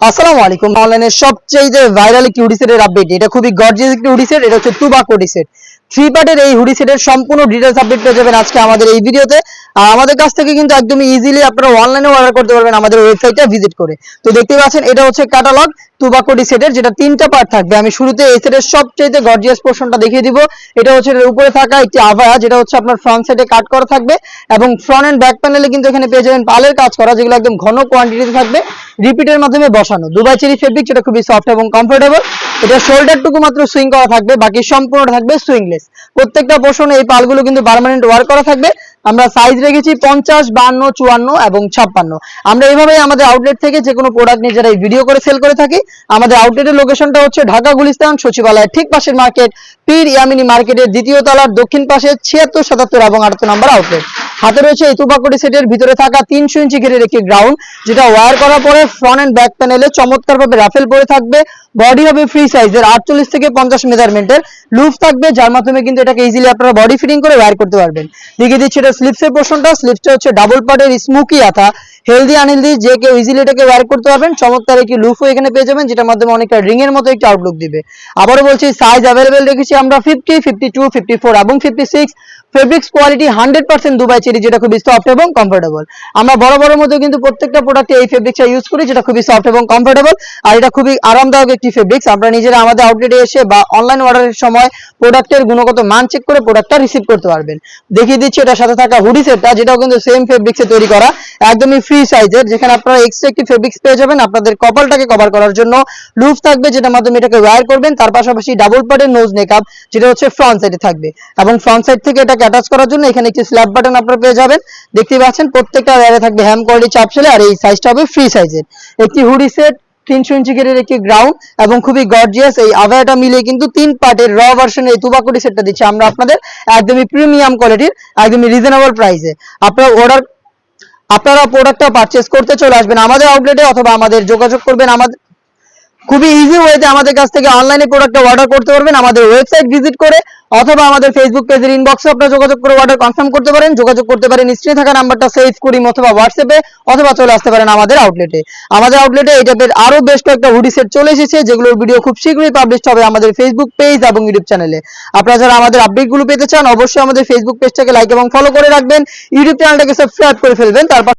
আসসালামু আলাইকুম। অনলাইনের সবচেয়ে ভাইরাল একটি হুডি সেটের আপডেট। এটা খুবই গর্জিয়াস একটি হুডি সেট। এটা হচ্ছে টুবাকো হুডি সেট। 3 পার্টের এই হুডি সেটের সম্পূর্ণ ডিটেইলস আপডেট পেয়ে যাবেন আজকে আমাদের এই ভিডিওতে। আর আমাদের কাছ থেকে কিন্তু একদমই ইজিলি আপনারা অনলাইনে অর্ডার করতে পারবেন আমাদের ওয়েবসাইটটা ভিজিট করে। তো দেখতে পাচ্ছেন এটা হচ্ছে ক্যাটালগ টুবাকো হুডি সেটের, যেটা 3টা পার্ট থাকবে। আমি শুরুতে এই সেটের সবচেয়ে গর্জিয়াস পোরশনটা দেখিয়ে দিব। এটা হচ্ছে এর উপরে থাকা একটি আভায়া, যেটা হচ্ছে আপনার ফ্রন্ট সাইডে কাট করা থাকবে এবং ফ্রন্ট এন্ড ব্যাক প্যানেলে কিন্তু এখানে পেয়ে যাবেন পালের কাজ করা, যেগুলো একদম ঘন কোয়ান্টিটিতে থাকবে, রিপিটের মাধ্যমে বসানো দুবাই চেরি ফেব্রিক, যেটা খুবই সফট এবং কমফোর্টেবল। এটা শোল্ডারটুকু মাত্র সুইং করা থাকবে, বাকি সম্পূর্ণ থাকবে সুইংলেস। প্রত্যেকটা পোরশনে এই পালগুলো কিন্তু পার্মানেন্ট ওয়ার্ক করা থাকবে। আমরা সাইজ রেখেছি 50, 52, 54 এবং 56। আমরা এইভাবেই আমাদের আউটলেট থেকে যে কোনো প্রোডাক্ট নিজেরা ভিডিও করে সেল করে থাকি। আমাদের আউটলেটের লোকেশনটা হচ্ছে ঢাকা গুলিস্তান সচিবালয়ের ঠিক পাশের মার্কেট, পীর ইয়ামিনী মার্কেটের দ্বিতীয় তলার দক্ষিণ পাশে 76, 77 এবং 78 নম্বর আউটলেট। হাতে রয়েছে এই টুবাকো হুডি সেটের ভিতরে থাকা 300 ইঞ্চি ঘেরের একটি গ্রাউন্ড, যেটা ওয়্যার করার পরে ফ্রন্ট এন্ড ব্যাক প্যানেলে চমৎকারভাবে রাফেল পরে থাকবে। বডি হবে ফ্রি সাইজের 48 থেকে 50 মেজারমেন্টের, লুফ থাকবে, যার মাধ্যমে কিন্তু এটাকে ইজিলি আপনারা বডি ফিটিং করে ওয়্যার করতে পারবেন। দেখিয়ে দিচ্ছি এটা স্লিপসের পোরশনটা। স্লিপসটা হচ্ছে ডাবল পার্টের স্মোকি আতা, হেলদি আনহেলদি যে কেউ ইজিলি এটাকে ওয়্যার করতে পারবেন। চমৎকার একটি লুফও এখানে পেয়ে যাবেন, যেটার মাধ্যমে অনেকটা রিং এর মতো একটি আউটলুক দিবে। আবারও বলছি, সাইজ অ্যাভেলেবেল রেখেছি আমরা 50, 52, 54 এবং 56। ফেব্রিক্স কোয়ালিটি 100% দুবাই চেরি, যেটা খুবই সফট এবং কমফোর্টেবল। আমরা বড় মধ্যে কিন্তু প্রত্যেকটা প্রোডাক্টে এই ফেব্রিক্সটা ইউজ করি, যেটা খুবই সফট এবং কমফোর্টেবল। আর এটা খুবই আরামদায়ক একটি ফেব্রিক্স। আমরা নিজেরা আমাদের আউটলেটে এসে বা অনলাইন অর্ডারের সময় প্রোডাক্টের গুণগত মান চেক করে প্রোডাক্টটা রিসিভ করতে পারবেন। দেখিয়ে দিচ্ছি এটার সাথে থাকা হুডি সেটটা, যেটাও কিন্তু সেম ফেব্রিক্সে তৈরি করা, একদমই ফ্রি সাইজের, যেখানে আপনারা এক্সট্রা একটি ফেব্রিক্স পেয়ে যাবেন আপনাদের কপালটাকে কভার করার জন্য। লুফ থাকবে, যেটার মাধ্যমে এটাকে ওয়্যার করবেন। তার পাশাপাশি ডাবল পার্টের নোজ নেকআপ, যেটা হচ্ছে ফ্রন্ট সাইডে থাকবে এবং ফ্রন্ট সাইড থেকে এটাকে অ্যাটাচ করার জন্য এখানে একটি স্ল্যাব বাটন আপনারা পেয়ে যাবেন। দেখতে পাচ্ছেন প্রত্যেকটা ওয়্যারে থাকবে হ্যাম কোয়ালিটি চাপ সেলে, আর এই সাইজটা হবে ফ্রি সাইজের। একটি হুডি সেট, 300 ইঞ্চি ঘেরের একটি গ্রাউন্ড এবং খুবই গর্জিয়াস। এই আভায়াটা মিলে কিন্তু 3 পার্টের র ভার্সনের এই টুবাকো হুডি সেটটা দিচ্ছি আমরা আপনাদের একদমই প্রিমিয়াম কোয়ালিটির, একদমই রিজনেবল প্রাইসে। আপনারা প্রোডাক্টটা পারচেজ করতে চলে আসবেন আমাদের আউটলেটে, অথবা আমাদের যোগাযোগ করবেন আমাদের খুবই ইজি ওয়েতে আমাদের কাছ থেকে অনলাইনে প্রোডাক্টটা অর্ডার করতে পারবেন আমাদের ওয়েবসাইট ভিজিট করে, অথবা আমাদের ফেসবুক পেজের ইনবক্সে আপনারা যোগাযোগ করে অর্ডার কনফার্ম করতে পারেন। যোগাযোগ করতে পারেন স্ক্রিনে থাকা নাম্বারটা সেভ করি অথবা হোয়াটসঅ্যাপে, অথবা চলে আসতে পারেন আমাদের আউটলেটে। আমাদের আউটলেটে এই টাইপের আরো বেশ কয়েকটা হুডি সেট চলে এসেছে, যেগুলোর ভিডিও খুব শীঘ্রই পাবলিশ হবে আমাদের ফেসবুক পেজ এবং ইউটিউব চ্যানেলে। আপনারা যারা আমাদের আপডেটগুলো পেতে চান, অবশ্যই আমাদের ফেসবুক পেজটাকে লাইক এবং ফলো করে রাখবেন, ইউটিউব চ্যানেলটাকে সাবস্ক্রাইব করে ফেলবেন। তারপর